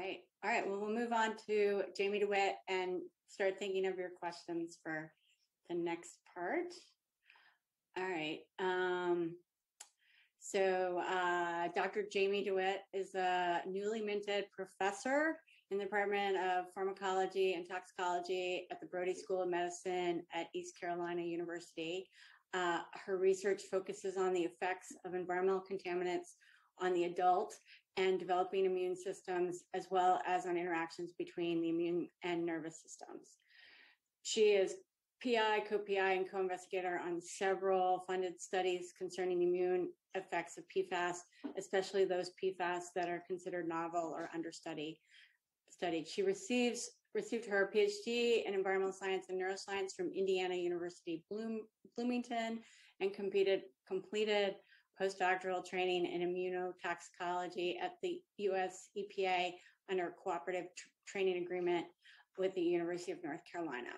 Great. All right. Well, we'll move on to Jamie DeWitt and start thinking of your questions for the next part. All right. Dr. Jamie DeWitt is a newly minted professor in the Department of Pharmacology and Toxicology at the Brody School of Medicine at East Carolina University. Her research focuses on the effects of environmental contaminants on the adult and developing immune systems, as well as on interactions between the immune and nervous systems. She is PI, co-PI, and co-investigator on several funded studies concerning the immune effects of PFAS, especially those PFAS that are considered novel or studied. She received her PhD in environmental science and neuroscience from Indiana University Bloomington and completed postdoctoral training in immunotoxicology at the US EPA under a cooperative training agreement with the University of North Carolina.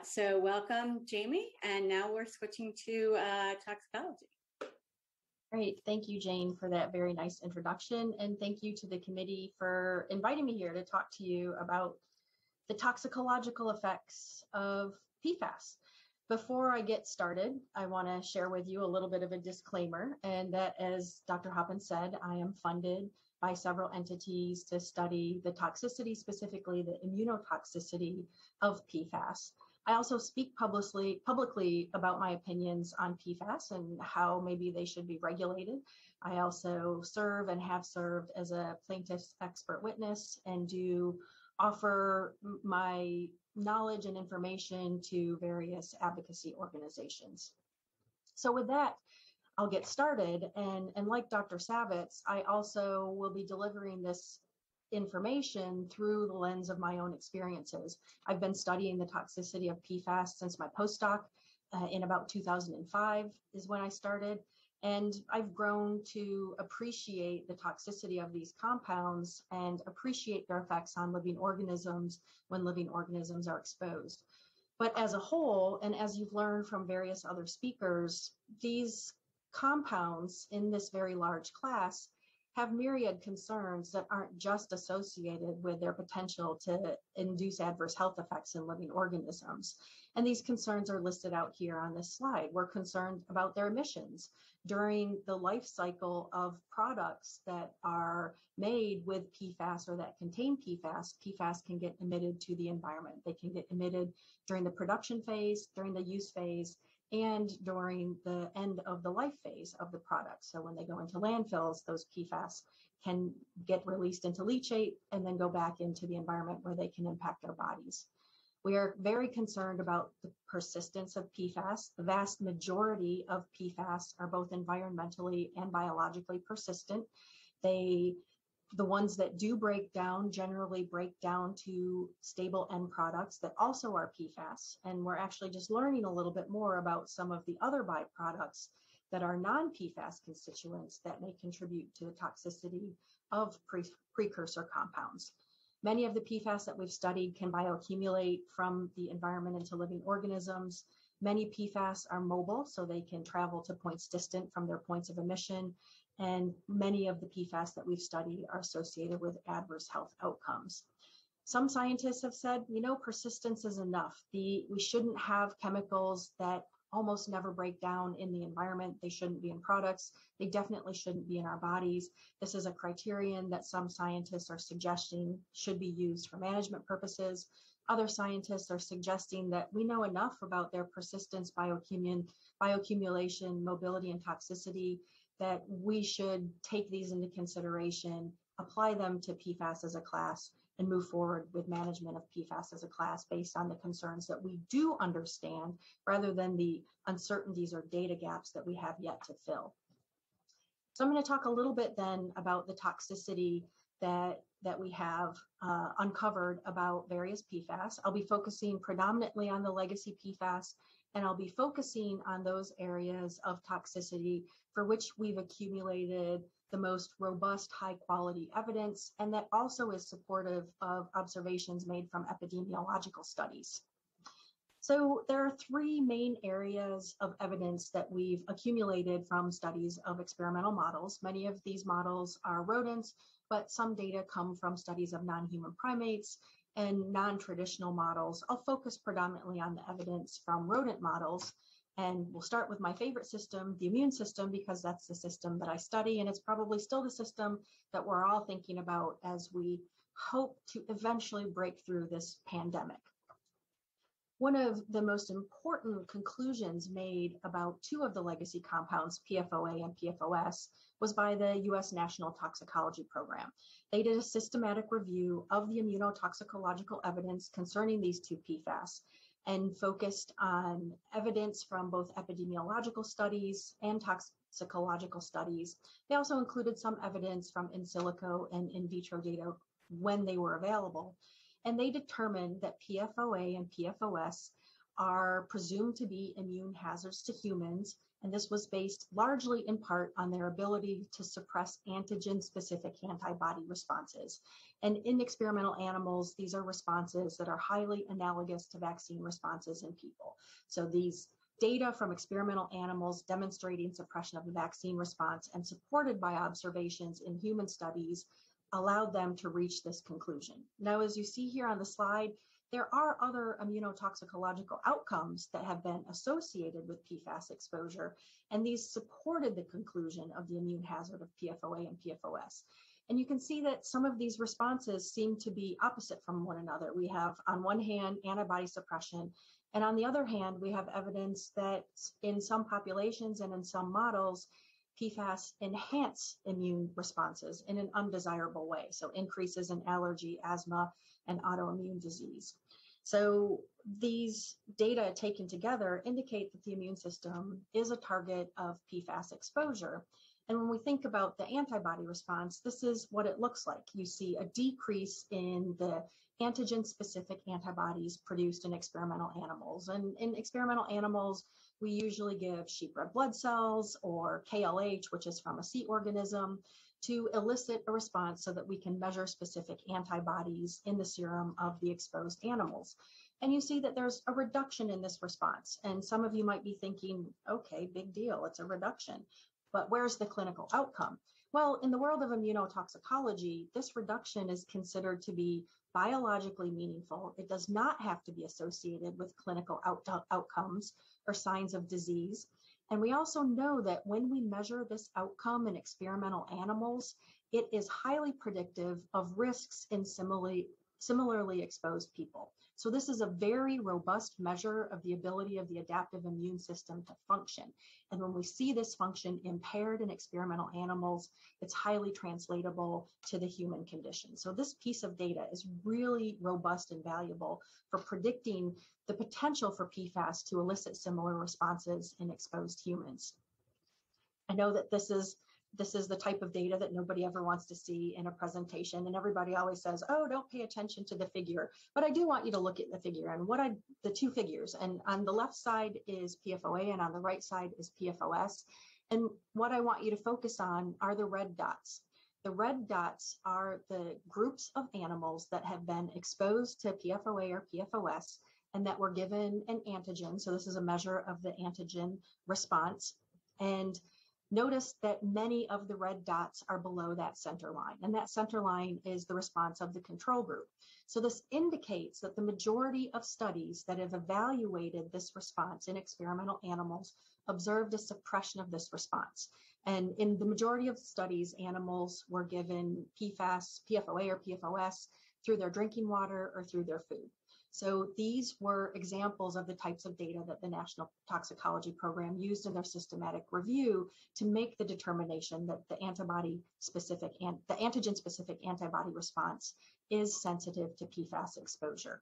So welcome, Jamie, and now we're switching to toxicology. Great. Thank you, Jane, for that very nice introduction. And thank you to the committee for inviting me here to talk to you about the toxicological effects of PFAS. Before I get started, I want to share with you a little bit of a disclaimer, and that, as Dr. Hoppen said, I am funded by several entities to study the toxicity, specifically the immunotoxicity of PFAS. I also speak publicly about my opinions on PFAS and how maybe they should be regulated. I also serve and have served as a plaintiff's expert witness and do offer my knowledge and information to various advocacy organizations. So with that, I'll get started. And like Dr. Savitz, I also will be delivering this information through the lens of my own experiences. I've been studying the toxicity of PFAS since my postdoc in about 2005 is when I started. And I've grown to appreciate the toxicity of these compounds and appreciate their effects on living organisms when living organisms are exposed. But as a whole, and as you've learned from various other speakers, these compounds in this very large class have myriad concerns that aren't just associated with their potential to induce adverse health effects in living organisms. And these concerns are listed out here on this slide. We're concerned about their emissions during the life cycle of products that are made with PFAS or that contain PFAS. PFAS can get emitted to the environment. They can get emitted during the production phase, during the use phase, and during the end of the life phase of the product. So when they go into landfills, those PFAS can get released into leachate and then go back into the environment where they can impact our bodies. We are very concerned about the persistence of PFAS. The vast majority of PFAS are both environmentally and biologically persistent. The ones that do break down generally break down to stable end products that also are PFAS. And we're actually just learning a little bit more about some of the other byproducts that are non-PFAS constituents that may contribute to the toxicity of precursor compounds. Many of the PFAS that we've studied can bioaccumulate from the environment into living organisms. Many PFAS are mobile, so they can travel to points distant from their points of emission. And many of the PFAS that we've studied are associated with adverse health outcomes. Some scientists have said, persistence is enough. We shouldn't have chemicals that almost never break down in the environment. They shouldn't be in products. They definitely shouldn't be in our bodies. This is a criterion that some scientists are suggesting should be used for management purposes. Other scientists are suggesting that we know enough about their persistence, bioaccumulation, mobility, and toxicity that we should take these into consideration, apply them to PFAS as a class, and move forward with management of PFAS as a class based on the concerns that we do understand rather than the uncertainties or data gaps that we have yet to fill. So I'm going to talk a little bit then about the toxicity that we have uncovered about various PFAS. I'll be focusing predominantly on the legacy PFAS, and I'll be focusing on those areas of toxicity for which we've accumulated the most robust, high quality evidence, and that also is supportive of observations made from epidemiological studies. So there are three main areas of evidence that we've accumulated from studies of experimental models. Many of these models are rodents, but some data come from studies of non-human primates and non-traditional models. I'll focus predominantly on the evidence from rodent models. And we'll start with my favorite system, the immune system, because that's the system that I study. And it's probably still the system that we're all thinking about as we hope to eventually break through this pandemic. One of the most important conclusions made about two of the legacy compounds, PFOA and PFOS, was by the US National Toxicology Program. They did a systematic review of the immunotoxicological evidence concerning these two PFAS and focused on evidence from both epidemiological studies and toxicological studies. They also included some evidence from in silico and in vitro data when they were available. And they determined that PFOA and PFOS are presumed to be immune hazards to humans. And this was based largely in part on their ability to suppress antigen-specific antibody responses. And in experimental animals, these are responses that are highly analogous to vaccine responses in people. So these data from experimental animals demonstrating suppression of the vaccine response and supported by observations in human studies allowed them to reach this conclusion. Now, as you see here on the slide, there are other immunotoxicological outcomes that have been associated with PFAS exposure, and these supported the conclusion of the immune hazard of PFOA and PFOS. And you can see that some of these responses seem to be opposite from one another. We have, on one hand, antibody suppression, and on the other hand, we have evidence that in some populations and in some models, PFAS enhance immune responses in an undesirable way. So increases in allergy, asthma, and autoimmune disease. So these data taken together indicate that the immune system is a target of PFAS exposure. And when we think about the antibody response, this is what it looks like. You see a decrease in the antigen-specific antibodies produced in experimental animals. And in experimental animals, we usually give sheep red blood cells or KLH, which is from a sea organism, to elicit a response so that we can measure specific antibodies in the serum of the exposed animals. And you see that there's a reduction in this response. And some of you might be thinking, okay, big deal, it's a reduction. But where's the clinical outcome? Well, in the world of immunotoxicology, this reduction is considered to be biologically meaningful. It does not have to be associated with clinical outcomes or signs of disease. And we also know that when we measure this outcome in experimental animals, it is highly predictive of risks in similarly exposed people. So this is a very robust measure of the ability of the adaptive immune system to function. And when we see this function impaired in experimental animals, it's highly translatable to the human condition. So this piece of data is really robust and valuable for predicting the potential for PFAS to elicit similar responses in exposed humans. I know that this is the type of data that nobody ever wants to see in a presentation. And everybody always says, oh, don't pay attention to the figure. But I do want you to look at the figure and the two figures. And on the left side is PFOA and on the right side is PFOS. And what I want you to focus on are the red dots. The red dots are the groups of animals that have been exposed to PFOA or PFOS and that were given an antigen. So this is a measure of the antigen response. And notice that many of the red dots are below that center line, and that center line is the response of the control group. So this indicates that the majority of studies that have evaluated this response in experimental animals observed a suppression of this response. And in the majority of studies, animals were given PFAS, PFOA or PFOS through their drinking water or through their food. So these were examples of the types of data that the National Toxicology Program used in their systematic review to make the determination that the antigen-specific antibody response is sensitive to PFAS exposure.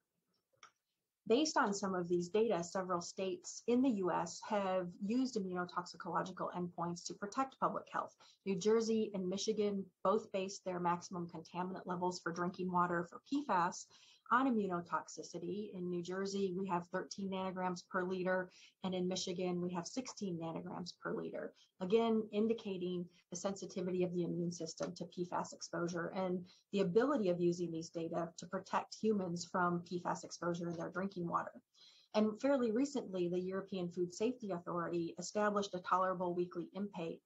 Based on some of these data, several states in the US have used immunotoxicological endpoints to protect public health. New Jersey and Michigan both based their maximum contaminant levels for drinking water for PFAS on immunotoxicity. In New Jersey, we have 13 nanograms per liter, and in Michigan, we have 16 nanograms per liter, again, indicating the sensitivity of the immune system to PFAS exposure and the ability of using these data to protect humans from PFAS exposure in their drinking water. And fairly recently, the European Food Safety Authority established a tolerable weekly intake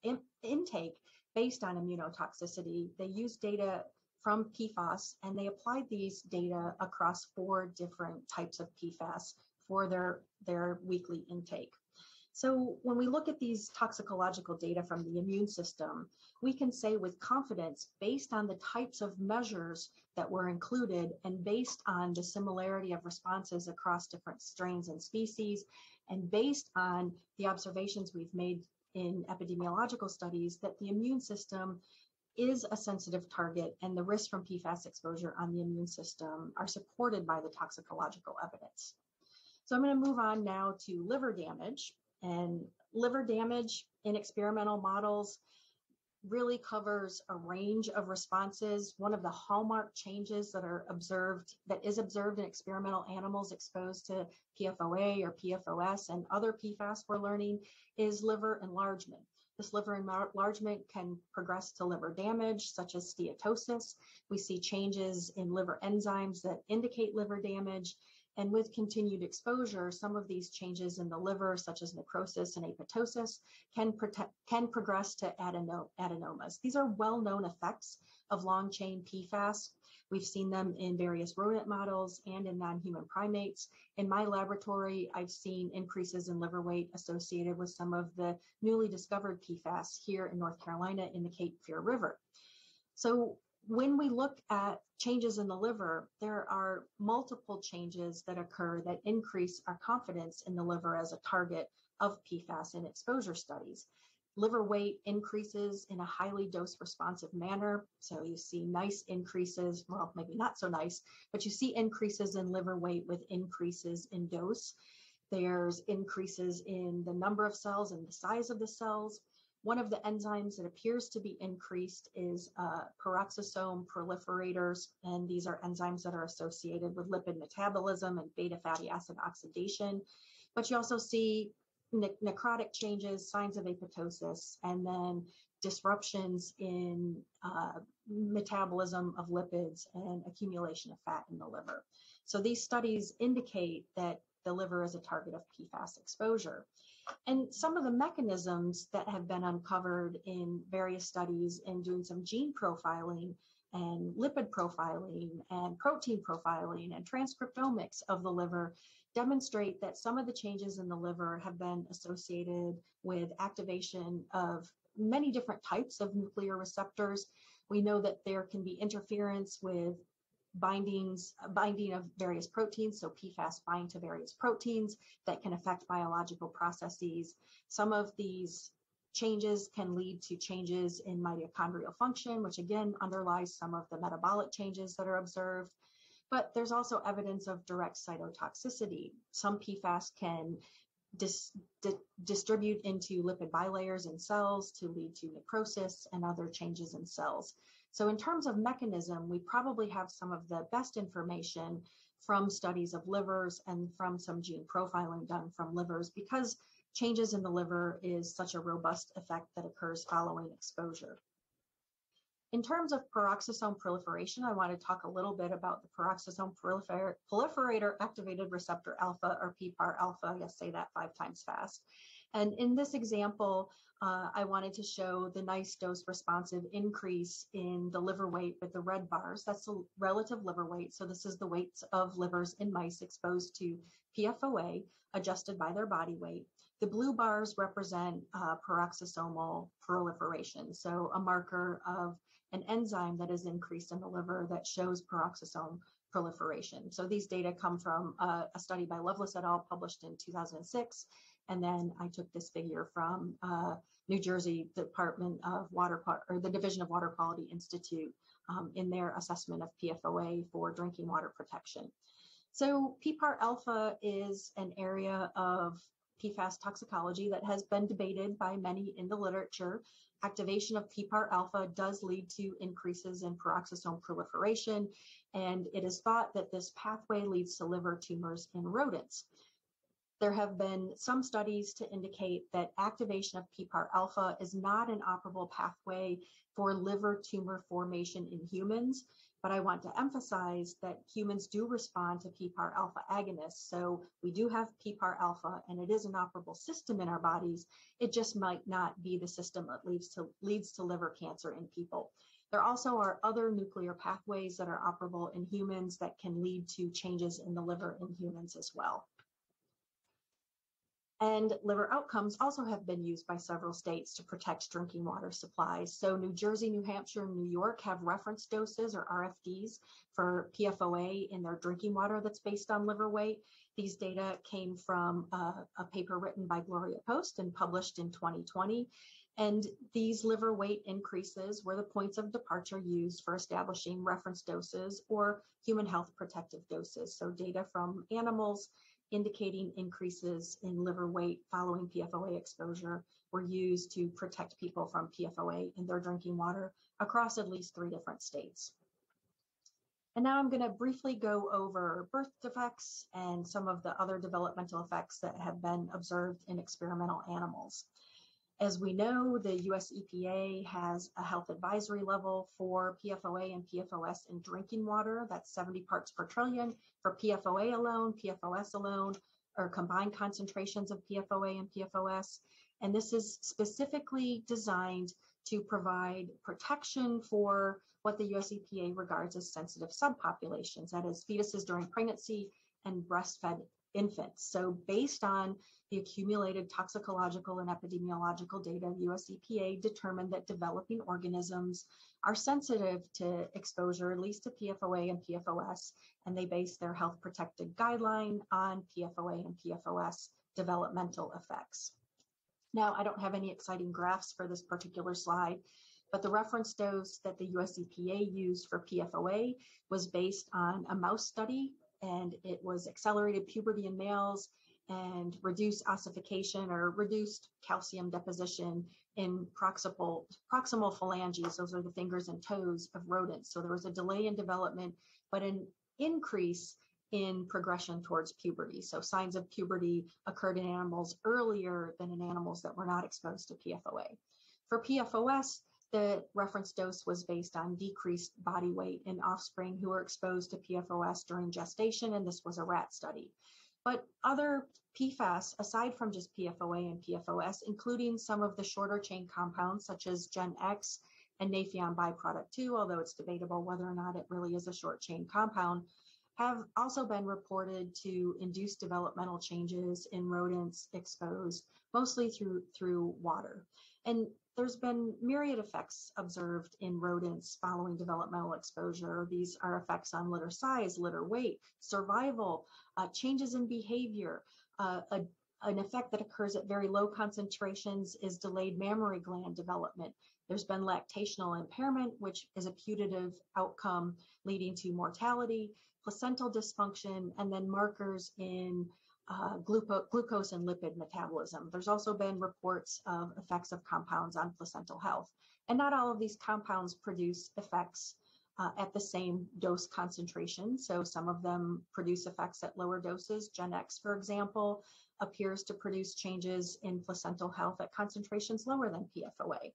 based on immunotoxicity. They used data from PFAS, and they applied these data across 4 different types of PFAS for their weekly intake. So when we look at these toxicological data from the immune system, we can say with confidence, based on the types of measures that were included and based on the similarity of responses across different strains and species, and based on the observations we've made in epidemiological studies, that the immune system is a sensitive target and the risks from PFAS exposure on the immune system are supported by the toxicological evidence. So I'm going to move on now to liver damage. And liver damage in experimental models really covers a range of responses. One of the hallmark changes that is observed in experimental animals exposed to PFOA or PFOS and other PFAS we're learning is liver enlargement. This liver enlargement can progress to liver damage, such as steatosis. We see changes in liver enzymes that indicate liver damage. And with continued exposure, some of these changes in the liver, such as necrosis and apoptosis, can progress to adenomas. These are well-known effects of long-chain PFAS. We've seen them in various rodent models and in non-human primates. In my laboratory, I've seen increases in liver weight associated with some of the newly discovered PFAS here in North Carolina in the Cape Fear River. So when we look at changes in the liver, there are multiple changes that occur that increase our confidence in the liver as a target of PFAS in exposure studies. Liver weight increases in a highly dose responsive manner. So you see nice increases, well, maybe not so nice, but you see increases in liver weight with increases in dose. There's increases in the number of cells and the size of the cells. One of the enzymes that appears to be increased is peroxisome proliferators, and these are enzymes that are associated with lipid metabolism and beta fatty acid oxidation. But you also see necrotic changes, signs of apoptosis, and then disruptions in metabolism of lipids and accumulation of fat in the liver. So these studies indicate that the liver is a target of PFAS exposure. And some of the mechanisms that have been uncovered in various studies in doing some gene profiling and lipid profiling and protein profiling and transcriptomics of the liver demonstrate that some of the changes in the liver have been associated with activation of many different types of nuclear receptors. We know that there can be interference with binding of various proteins, so PFAS bind to various proteins that can affect biological processes. Some of these changes can lead to changes in mitochondrial function, which again underlies some of the metabolic changes that are observed. But there's also evidence of direct cytotoxicity. Some PFAS can distribute into lipid bilayers in cells to lead to necrosis and other changes in cells. So in terms of mechanism, we probably have some of the best information from studies of livers and from some gene profiling done from livers, because changes in the liver is such a robust effect that occurs following exposure. In terms of peroxisome proliferation, I want to talk a little bit about the peroxisome proliferator activated receptor alpha, or PPAR alpha. Yes, say that 5 times fast. And in this example, I wanted to show the nice dose responsive increase in the liver weight with the red bars. That's the relative liver weight. So this is the weights of livers in mice exposed to PFOA adjusted by their body weight. The blue bars represent peroxisomal proliferation, so a marker of an enzyme that is increased in the liver that shows peroxisome proliferation. So these data come from a study by Lovelace et al. Published in 2006. And then I took this figure from New Jersey Department of the Division of Water Quality Institute in their assessment of PFOA for drinking water protection. So PPAR alpha is an area of PFAS toxicology that has been debated by many in the literature. Activation of PPAR alpha does lead to increases in peroxisome proliferation, and it is thought that this pathway leads to liver tumors in rodents. There have been some studies to indicate that activation of PPAR alpha is not an operable pathway for liver tumor formation in humans, but I want to emphasize that humans do respond to PPAR alpha agonists. So we do have PPAR alpha, and it is an operable system in our bodies. It just might not be the system that leads to liver cancer in people. There also are other nuclear pathways that are operable in humans that can lead to changes in the liver in humans as well. And liver outcomes also have been used by several states to protect drinking water supplies. So New Jersey, New Hampshire, and New York have reference doses or RFDs for PFOA in their drinking water that's based on liver weight. These data came from a paper written by Gloria Post and published in 2020. And these liver weight increases were the points of departure used for establishing reference doses or human health protective doses. So data from animals indicating increases in liver weight following PFOA exposure were used to protect people from PFOA in their drinking water across at least 3 different states. And now I'm going to briefly go over birth defects and some of the other developmental effects that have been observed in experimental animals. As we know, the US EPA has a health advisory level for PFOA and PFOS in drinking water. That's 70 parts per trillion for PFOA alone, PFOS alone, or combined concentrations of PFOA and PFOS. And this is specifically designed to provide protection for what the US EPA regards as sensitive subpopulations, that is fetuses during pregnancy and breastfed infants. So based on the accumulated toxicological and epidemiological data, US EPA determined that developing organisms are sensitive to exposure, at least to PFOA and PFOS, and they base their health protected guideline on PFOA and PFOS developmental effects. Now, I don't have any exciting graphs for this particular slide, but the reference dose that the US EPA used for PFOA was based on a mouse study, and it was accelerated puberty in males and reduced ossification or reduced calcium deposition in proximal phalanges. Those are the fingers and toes of rodents. So there was a delay in development, but an increase in progression towards puberty. So signs of puberty occurred in animals earlier than in animals that were not exposed to PFOA. For PFOS, the reference dose was based on decreased body weight in offspring who were exposed to PFOS during gestation, and this was a rat study. But other PFAS, aside from just PFOA and PFOS, including some of the shorter chain compounds such as Gen X and Nafion byproduct 2, although it's debatable whether or not it really is a short chain compound, have also been reported to induce developmental changes in rodents exposed mostly through water. And there's been myriad effects observed in rodents following developmental exposure. These are effects on litter size, litter weight, survival, changes in behavior. An effect that occurs at very low concentrations is delayed mammary gland development. There's been lactational impairment, which is a putative outcome leading to mortality, placental dysfunction, and then markers in glucose and lipid metabolism. There's also been reports of effects of compounds on placental health. And not all of these compounds produce effects at the same dose concentration. So some of them produce effects at lower doses. Gen X, for example, appears to produce changes in placental health at concentrations lower than PFOA.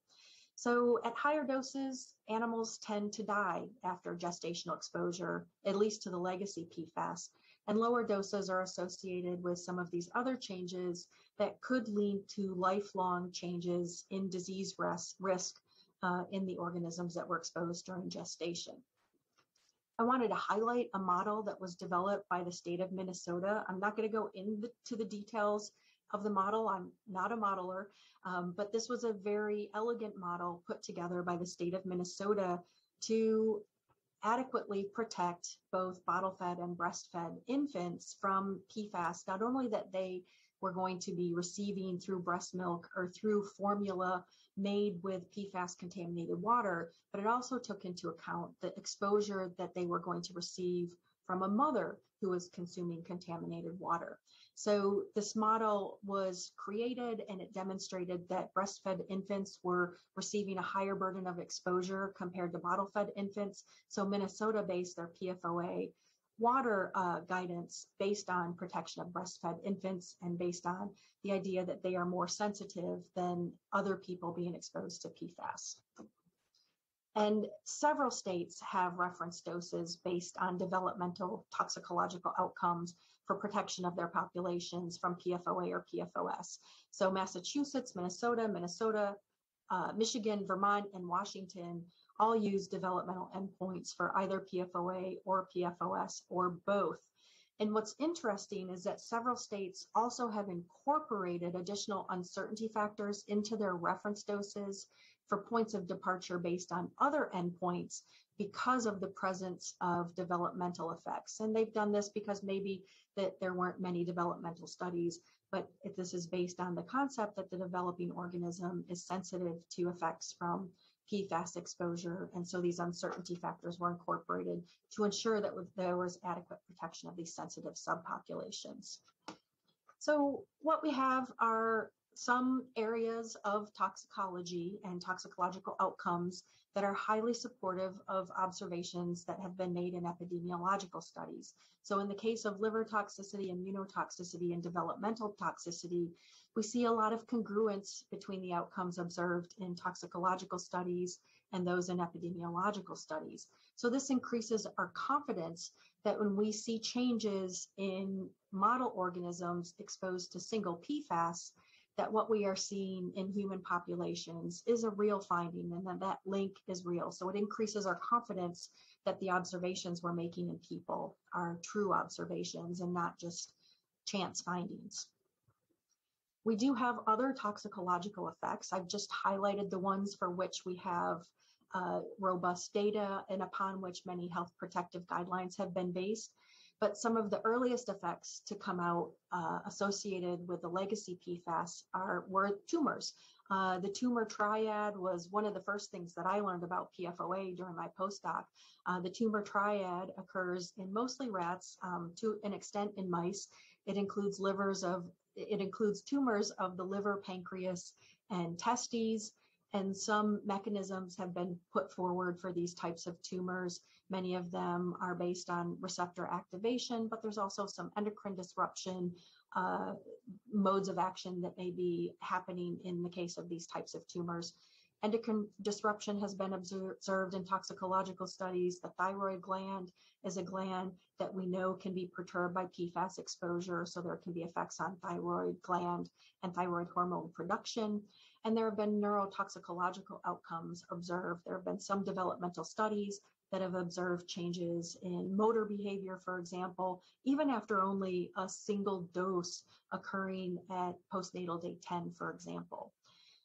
So at higher doses, animals tend to die after gestational exposure, at least to the legacy PFAS. And lower doses are associated with some of these other changes that could lead to lifelong changes in disease risk in the organisms that were exposed during gestation. I wanted to highlight a model that was developed by the state of Minnesota. I'm not going to go into the details of the model. I'm not a modeler, but this was a very elegant model put together by the state of Minnesota to adequately protect both bottle-fed and breastfed infants from PFAS, not only that they were going to be receiving through breast milk or through formula made with PFAS contaminated water, but it also took into account the exposure that they were going to receive from a mother who was consuming contaminated water. So this model was created and it demonstrated that breastfed infants were receiving a higher burden of exposure compared to bottle-fed infants. So Minnesota based their PFOA water guidance based on protection of breastfed infants and based on the idea that they are more sensitive than other people being exposed to PFAS. And several states have reference doses based on developmental toxicological outcomes for protection of their populations from PFOA or PFOS. So Massachusetts, Minnesota, Michigan, Vermont, and Washington all use developmental endpoints for either PFOA or PFOS or both. And what's interesting is that several states also have incorporated additional uncertainty factors into their reference doses for points of departure based on other endpoints because of the presence of developmental effects. And they've done this because maybe that there weren't many developmental studies, but if this is based on the concept that the developing organism is sensitive to effects from PFAS exposure. And so these uncertainty factors were incorporated to ensure that there was adequate protection of these sensitive subpopulations. So what we have are some areas of toxicology and toxicological outcomes that are highly supportive of observations that have been made in epidemiological studies. So in the case of liver toxicity, immunotoxicity, and developmental toxicity, we see a lot of congruence between the outcomes observed in toxicological studies and those in epidemiological studies. So this increases our confidence that when we see changes in model organisms exposed to single PFAS, that what we are seeing in human populations is a real finding and that link is real. So it increases our confidence that the observations we're making in people are true observations and not just chance findings. We do have other toxicological effects. I've just highlighted the ones for which we have robust data and upon which many health protective guidelines have been based. But some of the earliest effects to come out associated with the legacy PFAS were tumors. The tumor triad was one of the first things that I learned about PFOA during my postdoc. The tumor triad occurs in mostly rats, to an extent in mice. It includes tumors of the liver, pancreas, and testes. And some mechanisms have been put forward for these types of tumors. Many of them are based on receptor activation, but there's also some endocrine disruption modes of action that may be happening in the case of these types of tumors. Endocrine disruption has been observed in toxicological studies. The thyroid gland is a gland that we know can be perturbed by PFAS exposure, so there can be effects on thyroid gland and thyroid hormone production. And there have been neurotoxicological outcomes observed. There have been some developmental studies that have observed changes in motor behavior, for example, even after only a single dose occurring at postnatal day 10, for example.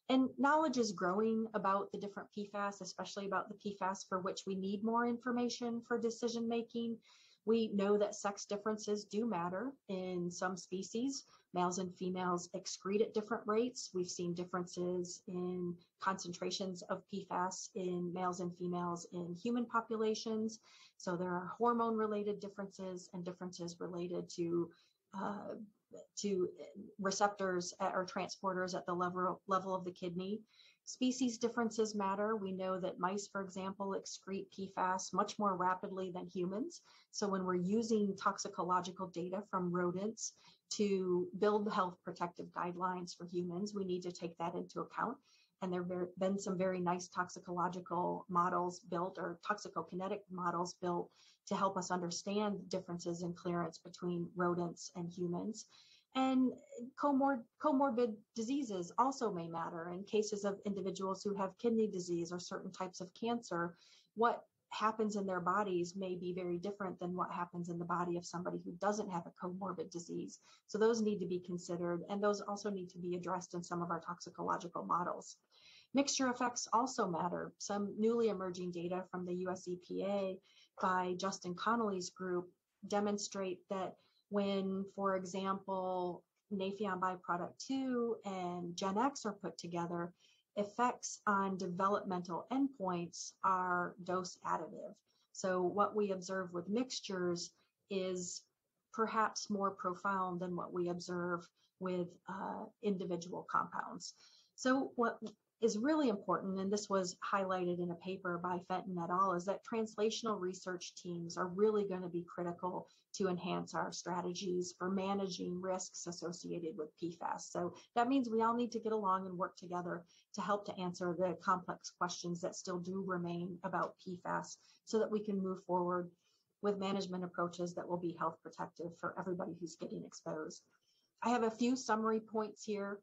And knowledge is growing about the different PFAS, especially about the PFAS for which we need more information for decision making. We know that sex differences do matter in some species. Males and females excrete at different rates. We've seen differences in concentrations of PFAS in males and females in human populations. So there are hormone-related differences and differences related to receptors or transporters at the level of the kidney. Species differences matter. We know that mice, for example, excrete PFAS much more rapidly than humans. So when we're using toxicological data from rodents to build health protective guidelines for humans, we need to take that into account. And there have been some very nice toxicological models built or toxicokinetic models built to help us understand differences in clearance between rodents and humans. And comorbid diseases also may matter. In cases of individuals who have kidney disease or certain types of cancer, what happens in their bodies may be very different than what happens in the body of somebody who doesn't have a comorbid disease. So those need to be considered, and those also need to be addressed in some of our toxicological models. Mixture effects also matter. Some newly emerging data from the US EPA by Justin Connolly's group demonstrate that when, for example, Nafion byproduct 2 and Gen X are put together, effects on developmental endpoints are dose additive. So what we observe with mixtures is perhaps more profound than what we observe with individual compounds. So what is really important, and this was highlighted in a paper by Fenton et al., is that translational research teams are really going to be critical to enhance our strategies for managing risks associated with PFAS. So that means we all need to get along and work together to help to answer the complex questions that still do remain about PFAS so that we can move forward with management approaches that will be health protective for everybody who's getting exposed. I have a few summary points here.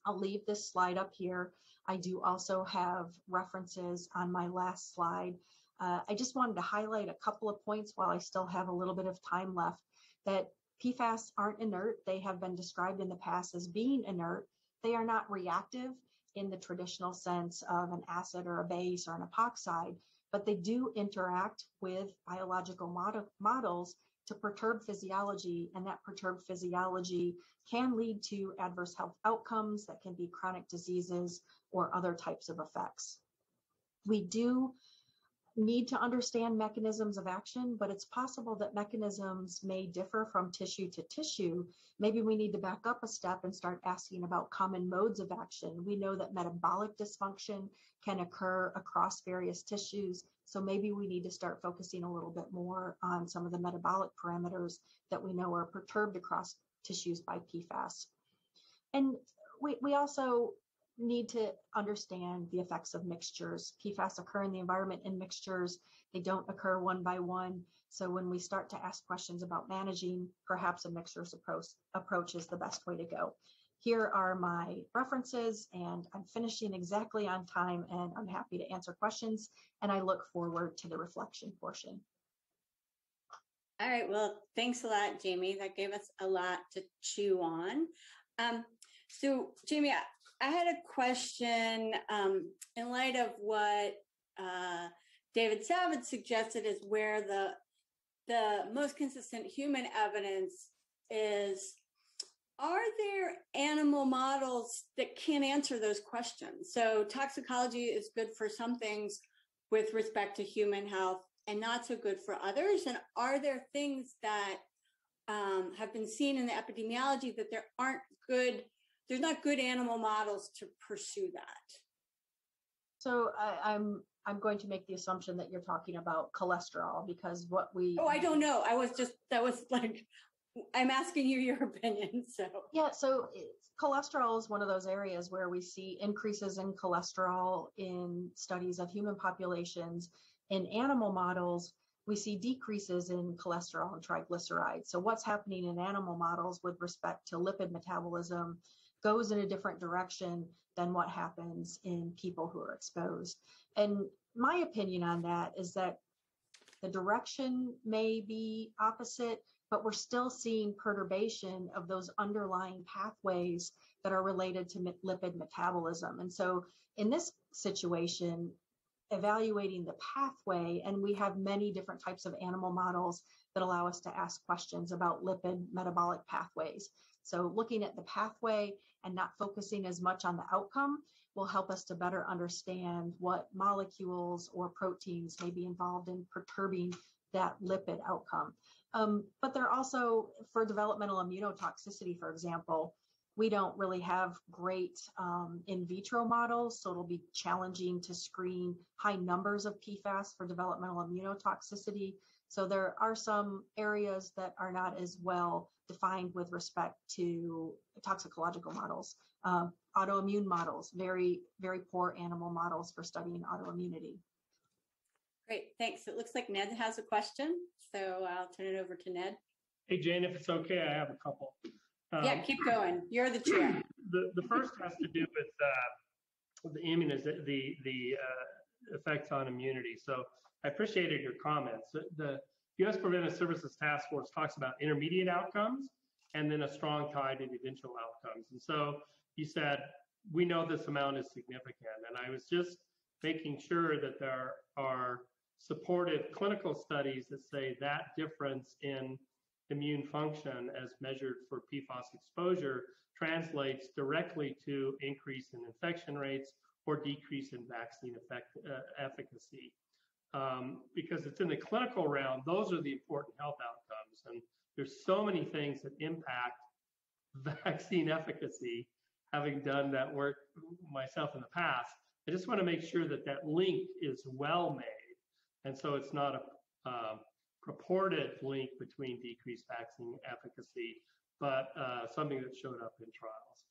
I'll leave this slide up here. I do also have references on my last slide. I just wanted to highlight a couple of points while I still have a little bit of time left, that PFAS aren't inert. They have been described in the past as being inert. They are not reactive in the traditional sense of an acid or a base or an epoxide, but they do interact with biological models to perturb physiology, and that perturbed physiology can lead to adverse health outcomes that can be chronic diseases or other types of effects. We do need to understand mechanisms of action, but it's possible that mechanisms may differ from tissue to tissue. Maybe we need to back up a step and start asking about common modes of action. We know that metabolic dysfunction can occur across various tissues, so maybe we need to start focusing a little bit more on some of the metabolic parameters that we know are perturbed across tissues by PFAS. And we also need to understand the effects of mixtures. PFAS occur in the environment in mixtures. They don't occur one by one. So when we start to ask questions about managing, perhaps a mixtures approach is the best way to go. Here are my references, and I'm finishing exactly on time, and I'm happy to answer questions, and I look forward to the reflection portion. All right, well, thanks a lot, Jamie. That gave us a lot to chew on. So Jamie, I had a question in light of what David Savage suggested is where the most consistent human evidence is. Are there animal models that can answer those questions? So toxicology is good for some things with respect to human health and not so good for others. And are there things that have been seen in the epidemiology that there's not good animal models to pursue that? So I'm going to make the assumption that you're talking about cholesterol, because what we... Oh, I don't know. I'm asking you your opinion. So yeah, so cholesterol is one of those areas where we see increases in cholesterol in studies of human populations. In animal models, we see decreases in cholesterol and triglycerides. So what's happening in animal models with respect to lipid metabolism goes in a different direction than what happens in people who are exposed. And my opinion on that is that the direction may be opposite, but we're still seeing perturbation of those underlying pathways that are related to lipid metabolism. And so in this situation, evaluating the pathway, and we have many different types of animal models that allow us to ask questions about lipid metabolic pathways. So looking at the pathway and not focusing as much on the outcome will help us to better understand what molecules or proteins may be involved in perturbing that lipid outcome. But there are also, for developmental immunotoxicity, for example, we don't really have great in vitro models, so it'll be challenging to screen high numbers of PFAS for developmental immunotoxicity. So there are some areas that are not as well defined with respect to toxicological models. Autoimmune models, very, very poor animal models for studying autoimmunity. Great, thanks. It looks like Ned has a question, so I'll turn it over to Ned. Hey, Jane, if it's okay, I have a couple. Yeah, keep going. You're the chair. The first has to do with the effects on immunity. So I appreciated your comments. The U.S. Preventive Services Task Force talks about intermediate outcomes and then a strong tie to the eventual outcomes. And so you said, we know this amount is significant. And I was just making sure that there are supportive clinical studies that say that difference in immune function as measured for PFAS exposure translates directly to increase in infection rates or decrease in vaccine efficacy. Because it's in the clinical realm, those are the important health outcomes. And there's so many things that impact vaccine efficacy, having done that work myself in the past. I just want to make sure that that link is well made. And so it's not a purported link between decreased vaccine efficacy, but something that showed up in trials.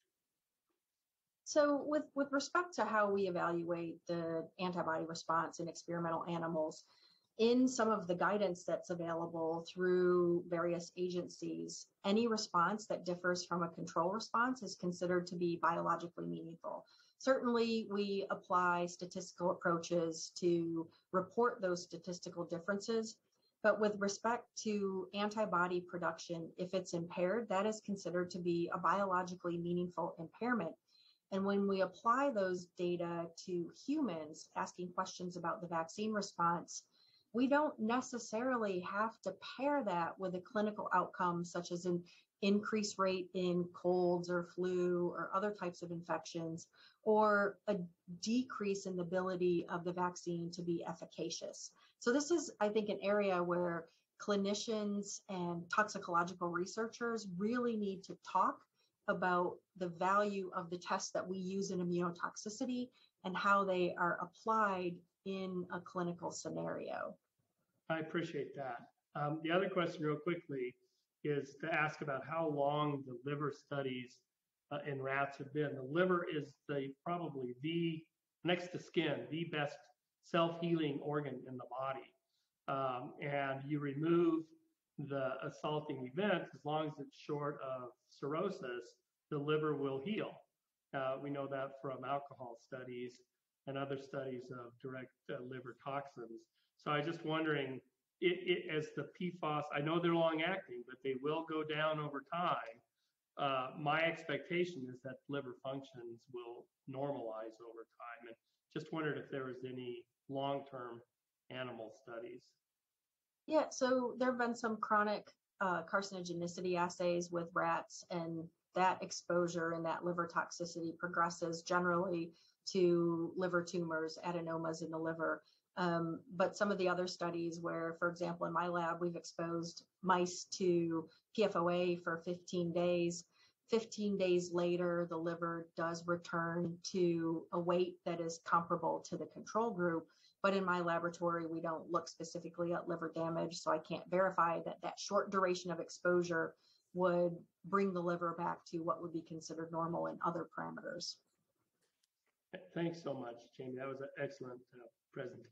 So with respect to how we evaluate the antibody response in experimental animals, in some of the guidance that's available through various agencies, any response that differs from a control response is considered to be biologically meaningful. Certainly, we apply statistical approaches to report those statistical differences. But with respect to antibody production, if it's impaired, that is considered to be a biologically meaningful impairment. And when we apply those data to humans, asking questions about the vaccine response, we don't necessarily have to pair that with a clinical outcome, such as an increased rate in colds or flu or other types of infections, or a decrease in the ability of the vaccine to be efficacious. So this is, I think, an area where clinicians and toxicological researchers really need to talk about the value of the tests that we use in immunotoxicity and how they are applied in a clinical scenario. I appreciate that. The other question real quickly is to ask about how long the liver studies in rats have been. The liver is probably the, next to skin, the best self-healing organ in the body. And you remove the assaulting event, as long as it's short of cirrhosis, the liver will heal. We know that from alcohol studies and other studies of direct liver toxins. So I was just wondering, as the PFAS, I know they're long acting, but they will go down over time. My expectation is that liver functions will normalize over time. And just wondered if there was any long-term animal studies. Yeah, so there have been some chronic carcinogenicity assays with rats, and that exposure and that liver toxicity progresses generally to liver tumors, adenomas in the liver. But some of the other studies where, for example, in my lab, we've exposed mice to PFOA for 15 days. 15 days later, the liver does return to a weight that is comparable to the control group. But in my laboratory, we don't look specifically at liver damage, so I can't verify that that short duration of exposure would bring the liver back to what would be considered normal in other parameters. Thanks so much, Jamie. That was an excellent presentation.